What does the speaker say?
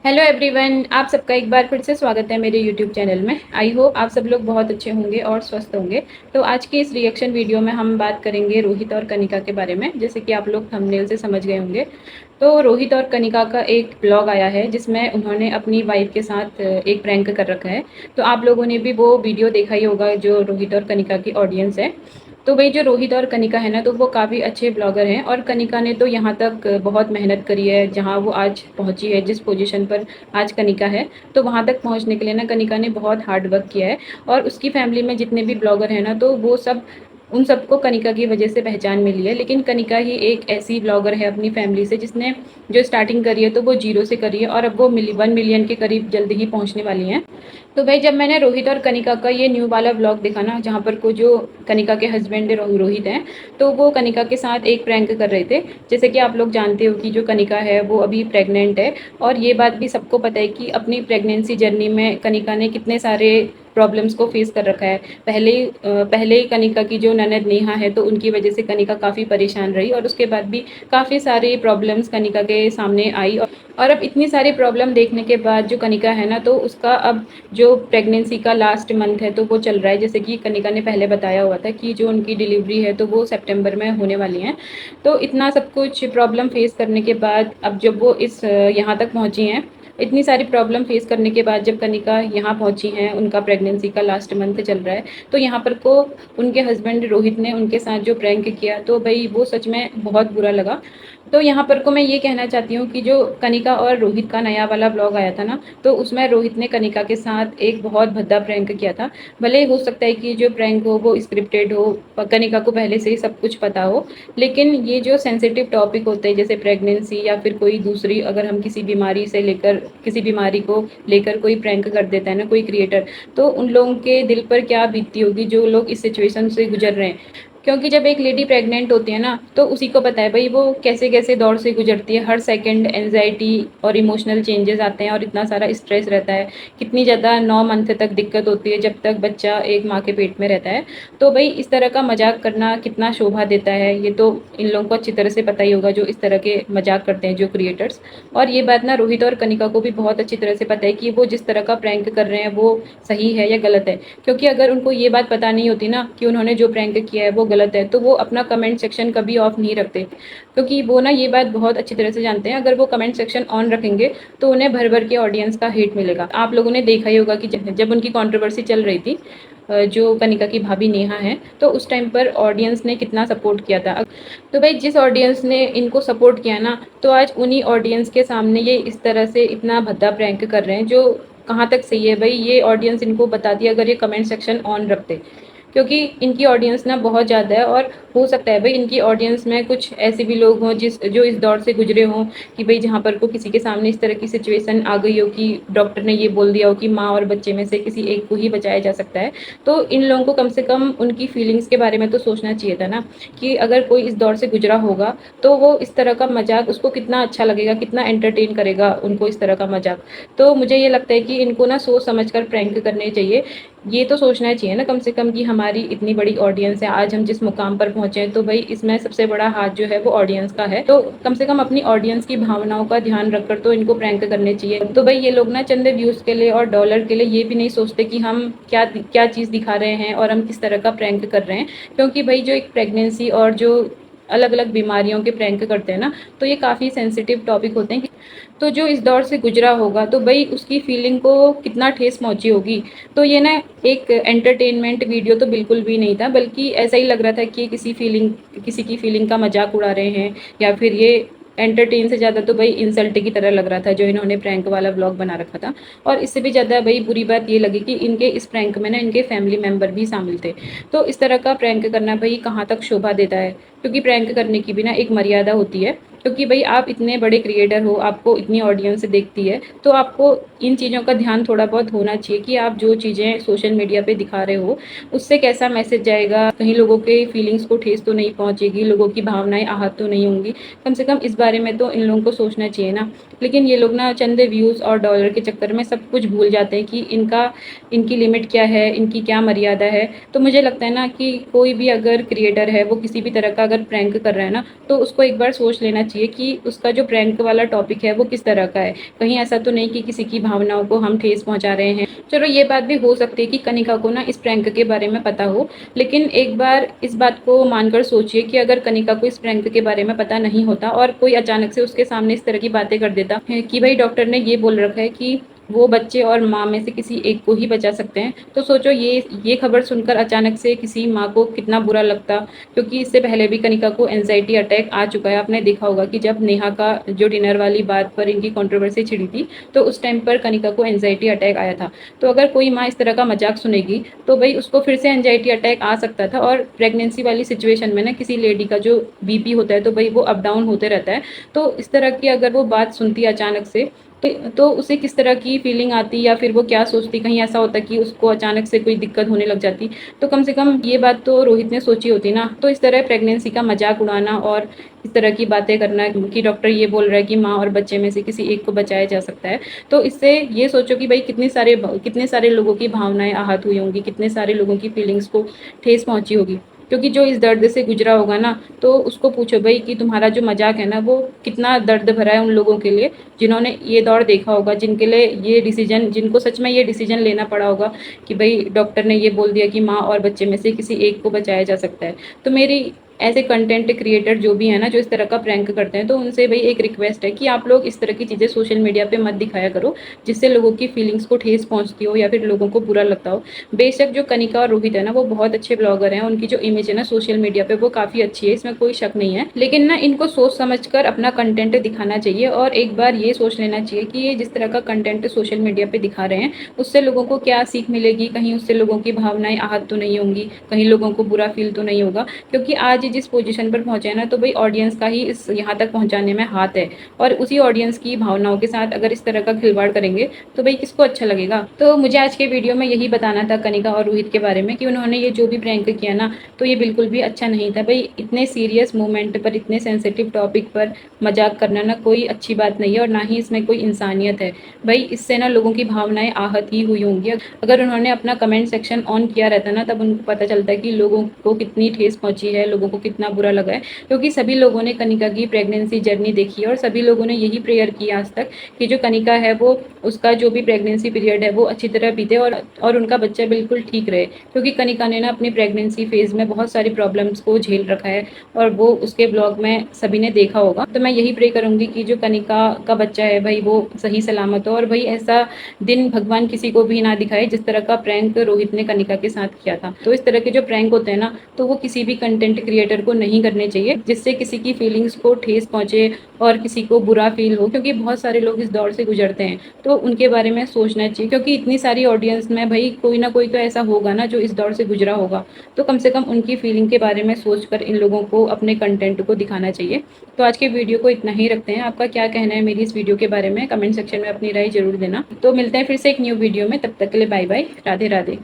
Hello everyone, आप सबका एक बार फिर से स्वागत है मेरे यूट्यूब चैनल में। आई होप आप सब लोग बहुत अच्छे होंगे और स्वस्थ होंगे। तो आज की इस रिएक्शन वीडियो में हम बात करेंगे रोहित और कनिका के बारे में। जैसे कि आप लोग थंबनेल से समझ गए होंगे, तो रोहित और कनिका का एक ब्लॉग आया है जिसमें उन्होंने अपनी वाइफ के साथ एक प्रैंक कर रखा है। तो आप लोगों ने भी वो वीडियो देखा ही होगा, जो रोहित और कनिका की ऑडियंस है। तो भाई जो रोहित और कनिका है ना, तो वो काफ़ी अच्छे ब्लॉगर हैं और कनिका ने तो यहाँ तक बहुत मेहनत करी है, जहाँ वो आज पहुँची है, जिस पोजीशन पर आज कनिका है। तो वहाँ तक पहुँचने के लिए ना कनिका ने बहुत हार्ड वर्क किया है। और उसकी फैमिली में जितने भी ब्लॉगर हैं ना, तो वो सब उन सबको कनिका की वजह से पहचान मिली है। लेकिन कनिका ही एक ऐसी ब्लॉगर है अपनी फैमिली से जिसने जो स्टार्टिंग करी है तो वो जीरो से करी है, और अब वो 1 मिलियन के करीब जल्दी ही पहुँचने वाली हैं। तो भाई जब मैंने रोहित और कनिका का ये न्यू वाला ब्लॉग देखा ना, जहाँ पर को जो कनिका के हस्बैंड रोहित हैं, तो वो कनिका के साथ एक प्रैंक कर रहे थे। जैसे कि आप लोग जानते हो कि जो कनिका है वो अभी प्रेग्नेंट है। और ये बात भी सबको पता है कि अपनी प्रेगनेंसी जर्नी में कनिका ने कितने सारे प्रॉब्लम्स को फेस कर रखा है। पहले ही कनिका की जो ननद नेहा है, तो उनकी वजह से कनिका काफ़ी परेशान रही, और उसके बाद भी काफ़ी सारी प्रॉब्लम्स कनिका के सामने आई। और अब इतनी सारी प्रॉब्लम देखने के बाद जो कनिका है ना, तो उसका अब जो प्रेगनेंसी का लास्ट मंथ है तो वो चल रहा है। जैसे कि कनिका ने पहले बताया हुआ था कि जो उनकी डिलीवरी है तो वो सितंबर में होने वाली हैं। तो इतना सब कुछ प्रॉब्लम फेस करने के बाद अब जब वो इस यहाँ तक पहुँची हैं, इतनी सारी प्रॉब्लम फेस करने के बाद जब कनिका यहाँ पहुँची हैं, उनका प्रेगनेंसी का लास्ट मंथ चल रहा है, तो यहाँ पर को उनके हस्बैंड रोहित ने उनके साथ जो प्रैंक किया, तो भाई वो सच में बहुत बुरा लगा। तो यहाँ पर को मैं ये कहना चाहती हूँ कि जो कनिका और रोहित का नया वाला ब्लॉग आया था ना, तो उसमें रोहित ने कनिका के साथ एक बहुत भद्दा प्रैंक किया था। भले ही हो सकता है कि जो प्रैंक हो वो स्क्रिप्टेड हो, कनिका को पहले से ही सब कुछ पता हो, लेकिन ये जो सेंसिटिव टॉपिक होते हैं जैसे प्रेगनेंसी या फिर कोई दूसरी, अगर हम किसी बीमारी को लेकर कोई प्रैंक कर देता है ना कोई क्रिएटर, तो उन लोगों के दिल पर क्या बीतती होगी जो लोग इस सिचुएशन से गुजर रहे हैं। क्योंकि जब एक लेडी प्रेग्नेंट होती है ना, तो उसी को पता है भाई वो कैसे कैसे दौर से गुजरती है। हर सेकंड एनजाइटी और इमोशनल चेंजेस आते हैं, और इतना सारा स्ट्रेस रहता है। कितनी ज़्यादा 9 मंथ तक दिक्कत होती है जब तक बच्चा एक माँ के पेट में रहता है। तो भाई इस तरह का मजाक करना कितना शोभा देता है, ये तो इन लोगों को अच्छी तरह से पता ही होगा, जो इस तरह के मजाक करते हैं जो क्रिएटर्स। और ये बात ना रोहित और कनिका को भी बहुत अच्छी तरह से पता है कि वो जिस तरह का प्रैंक कर रहे हैं वो सही है या गलत है। क्योंकि अगर उनको ये बात पता नहीं होती ना कि उन्होंने जो प्रैंक किया है वो गलत है, तो वो अपना कमेंट सेक्शन कभी ऑफ नहीं रखते। क्योंकि वो ना ये बात बहुत अच्छी तरह से जानते हैं, अगर वो कमेंट सेक्शन ऑन रखेंगे तो उन्हें भर भर के ऑडियंस का हेट मिलेगा। आप लोगों ने देखा ही होगा कि जब उनकी कंट्रोवर्सी चल रही थी, जो कनिका की भाभी नेहा है, तो उस टाइम पर ऑडियंस ने कितना सपोर्ट किया था। तो भाई जिस ऑडियंस ने इनको सपोर्ट किया ना, तो आज उन्हीं ऑडियंस के सामने ये इस तरह से इतना भद्दा प्रैंक कर रहे हैं, जो कहाँ तक सही है भाई। ये ऑडियंस इनको बता दिया अगर ये कमेंट सेक्शन ऑन रखते, क्योंकि इनकी ऑडियंस ना बहुत ज़्यादा है। और हो सकता है भाई इनकी ऑडियंस में कुछ ऐसे भी लोग हों जो इस दौर से गुजरे हों, कि भाई जहाँ पर को किसी के सामने इस तरह की सिचुएशन आ गई हो कि डॉक्टर ने ये बोल दिया हो कि माँ और बच्चे में से किसी एक को ही बचाया जा सकता है। तो इन लोगों को कम से कम उनकी फीलिंग्स के बारे में तो सोचना चाहिए था ना, कि अगर कोई इस दौर से गुजरा होगा तो वो इस तरह का मजाक उसको कितना अच्छा लगेगा, कितना एंटरटेन करेगा उनको इस तरह का मजाक। तो मुझे ये लगता है कि इनको ना सोच समझ कर प्रैंक करने चाहिए। ये तो सोचना चाहिए ना कम से कम कि हमारी इतनी बड़ी ऑडियंस है, आज हम जिस मुकाम पर पहुंचे हैं, तो भाई इसमें सबसे बड़ा हाथ जो है वो ऑडियंस का है। तो कम से कम अपनी ऑडियंस की भावनाओं का ध्यान रखकर तो इनको प्रैंक करने चाहिए। तो भाई ये लोग ना चंद व्यूज के लिए और डॉलर के लिए ये भी नहीं सोचते कि हम क्या क्या चीज़ दिखा रहे हैं और हम किस तरह का प्रैंक कर रहे हैं। क्योंकि भाई जो एक प्रेगनेंसी और जो अलग अलग बीमारियों के प्रैंक करते हैं ना, तो ये काफ़ी सेंसिटिव टॉपिक होते हैं। तो जो इस दौर से गुजरा होगा तो भाई उसकी फीलिंग को कितना ठेस पहुंची होगी। तो ये ना एक एंटरटेनमेंट वीडियो तो बिल्कुल भी नहीं था, बल्कि ऐसा ही लग रहा था कि किसी की फीलिंग का मजाक उड़ा रहे हैं, या फिर ये एंटरटेन से ज़्यादा तो भाई इंसल्ट की तरह लग रहा था जो इन्होंने प्रैंक वाला ब्लॉग बना रखा था। और इससे भी ज़्यादा भाई बुरी बात ये लगी कि इनके इस प्रैंक में ना इनके फैमिली मेम्बर भी शामिल थे। तो इस तरह का प्रैंक करना भाई कहाँ तक शोभा देता है, क्योंकि प्रैंक करने की भी ना एक मर्यादा होती है। क्योंकि भाई आप इतने बड़े क्रिएटर हो, आपको इतनी ऑडियंस देखती है, तो आपको इन चीज़ों का ध्यान थोड़ा बहुत होना चाहिए कि आप जो चीज़ें सोशल मीडिया पे दिखा रहे हो उससे कैसा मैसेज जाएगा, कहीं लोगों के फीलिंग्स को ठेस तो नहीं पहुंचेगी, लोगों की भावनाएं आहत तो नहीं होंगी। कम से कम इस बारे में तो इन लोगों को सोचना चाहिए ना। लेकिन ये लोग ना चंद व्यूज़ और डॉलर के चक्कर में सब कुछ भूल जाते हैं कि इनकी लिमिट क्या है, इनकी क्या मर्यादा है। तो मुझे लगता है ना कि कोई भी अगर क्रिएटर है वो किसी भी तरह का अगर प्रैंक कर रहा है ना, तो उसको एक बार सोच लेना चाहिए चाहिए कि उसका जो प्रैंक वाला टॉपिक है वो किस तरह का है। कहीं ऐसा तो नहीं कि किसी की भावनाओं को हम ठेस पहुँचा रहे हैं। चलो ये बात भी हो सकती है कि कनिका को ना इस प्रैंक के बारे में पता हो, लेकिन एक बार इस बात को मानकर सोचिए कि अगर कनिका को इस प्रैंक के बारे में पता नहीं होता और कोई अचानक से उसके सामने इस तरह की बातें कर देता है कि भाई डॉक्टर ने ये बोल रखा है कि वो बच्चे और माँ में से किसी एक को ही बचा सकते हैं, तो सोचो ये खबर सुनकर अचानक से किसी माँ को कितना बुरा लगता। क्योंकि इससे पहले भी कनिका को एंजाइटी अटैक आ चुका है। आपने देखा होगा कि जब नेहा का जो डिनर वाली बात पर इनकी कंट्रोवर्सी छिड़ी थी, तो उस टाइम पर कनिका को एंजाइटी अटैक आया था। तो अगर कोई माँ इस तरह का मजाक सुनेगी तो भाई उसको फिर से एंजाइटी अटैक आ सकता था। और प्रेगनेंसी वाली सिचुएशन में ना किसी लेडी का जो बीपी होता है तो भाई वो अप डाउन होते रहता है। तो इस तरह की अगर वो बात सुनती अचानक से तो उसे किस तरह की फीलिंग आती या फिर वो क्या सोचती, कहीं ऐसा होता कि उसको अचानक से कोई दिक्कत होने लग जाती। तो कम से कम ये बात तो रोहित ने सोची होती ना। तो इस तरह प्रेगनेंसी का मजाक उड़ाना और इस तरह की बातें करना कि डॉक्टर ये बोल रहा है कि माँ और बच्चे में से किसी एक को बचाया जा सकता है, तो इससे ये सोचो कि भाई कितने सारे लोगों की भावनाएं आहत हुई होंगी, कितने सारे लोगों की फीलिंग्स को ठेस पहुंची होगी। क्योंकि जो इस दर्द से गुजरा होगा ना, तो उसको पूछो भाई कि तुम्हारा जो मजाक है ना वो कितना दर्द भरा है उन लोगों के लिए जिन्होंने ये दौर देखा होगा, जिनके लिए ये डिसीजन, जिनको सच में ये डिसीजन लेना पड़ा होगा कि भाई डॉक्टर ने ये बोल दिया कि माँ और बच्चे में से किसी एक को बचाया जा सकता है। तो मेरी ऐसे कंटेंट क्रिएटर जो भी है ना, जो इस तरह का प्रैंक करते हैं, तो उनसे भाई एक रिक्वेस्ट है कि आप लोग इस तरह की चीज़ें सोशल मीडिया पे मत दिखाया करो जिससे लोगों की फीलिंग्स को ठेस पहुंचती हो या फिर लोगों को बुरा लगता हो। बेशक जो कनिका और रोहित है ना वो बहुत अच्छे ब्लॉगर हैं, उनकी जो इमेज है ना सोशल मीडिया पे वो काफ़ी अच्छी है, इसमें कोई शक नहीं है। लेकिन ना इनको सोच समझ कर अपना कंटेंट दिखाना चाहिए और एक बार ये सोच लेना चाहिए कि ये जिस तरह का कंटेंट सोशल मीडिया पे दिखा रहे हैं उससे लोगों को क्या सीख मिलेगी, कहीं उससे लोगों की भावनाएं आहत तो नहीं होंगी, कहीं लोगों को बुरा फील तो नहीं होगा। क्योंकि आज ये जिस पोजीशन पर पहुंचे हैं ना, तो भाई ऑडियंस का ही इस यहाँ तक पहुंचाने में हाथ है। और उसी ऑडियंस की भावनाओं के साथ अगर इस तरह का खिलवाड़ करेंगे तो भाई किसको अच्छा लगेगा। तो मुझे आज के वीडियो में यही बताना था कनिका और रोहित के बारे में कि उन्होंने ये जो भी प्रैंक किया ना, तो ये बिल्कुल भी अच्छा नहीं था। भाई इतने सीरियस मोमेंट पर, इतने सेंसिटिव टॉपिक पर मजाक करना ना कोई अच्छी बात नहीं है और ना ही इसमें कोई इंसानियत है। भाई इससे ना लोगों की भावनाएं आहत ही हुई होंगी। अगर उन्होंने अपना कमेंट सेक्शन ऑन किया रहता ना, तब उनको पता चलता है कि लोगों को कितनी ठेस पहुंची है, लोगों को कितना बुरा लगा है। क्योंकि सभी लोगों ने कनिका की प्रेगनेंसी जर्नी देखी है और सभी लोगों ने यही प्रेयर किया आज तक कि जो कनिका है वो, उसका जो भी प्रेगनेंसी पीरियड है वो अच्छी तरह बीते और उनका बच्चा बिल्कुल ठीक रहे। क्योंकि कनिका ने ना अपनी प्रेगनेंसी फेज में बहुत सारी प्रॉब्लम्स को झेल रखा है और वो उसके ब्लॉग में सभी ने देखा होगा। तो मैं यही प्रे करूंगी कि जो कनिका का बच्चा है भाई वो सही सलामत हो और भाई ऐसा दिन भगवान किसी को भी ना दिखाए जिस तरह का प्रैंक रोहित ने कनिका के साथ किया था। तो इस तरह के जो प्रैंक होते हैं ना, तो वो किसी भी कंटेंट क्रिएटर को नहीं करने चाहिए जिससे किसी की फीलिंग्स को ठेस पहुंचे और किसी को बुरा फील हो। क्योंकि बहुत सारे लोग इस दौर से गुजरते हैं, तो उनके बारे में सोचना चाहिए। क्योंकि इतनी सारी ऑडियंस में भाई कोई ना कोई तो ऐसा होगा ना जो इस दौर से गुजरा होगा, तो कम से कम उनकी फीलिंग के बारे में सोचकर इन लोगों को अपने कंटेंट को दिखाना चाहिए। तो आज के वीडियो को इतना ही रखते हैं। आपका क्या कहना है मेरी इस वीडियो के बारे में, कमेंट सेक्शन में अपनी राय जरूर देना। तो मिलते हैं फिर से एक न्यू वीडियो में, तब तक के लिए बाय बाय, राधे राधे।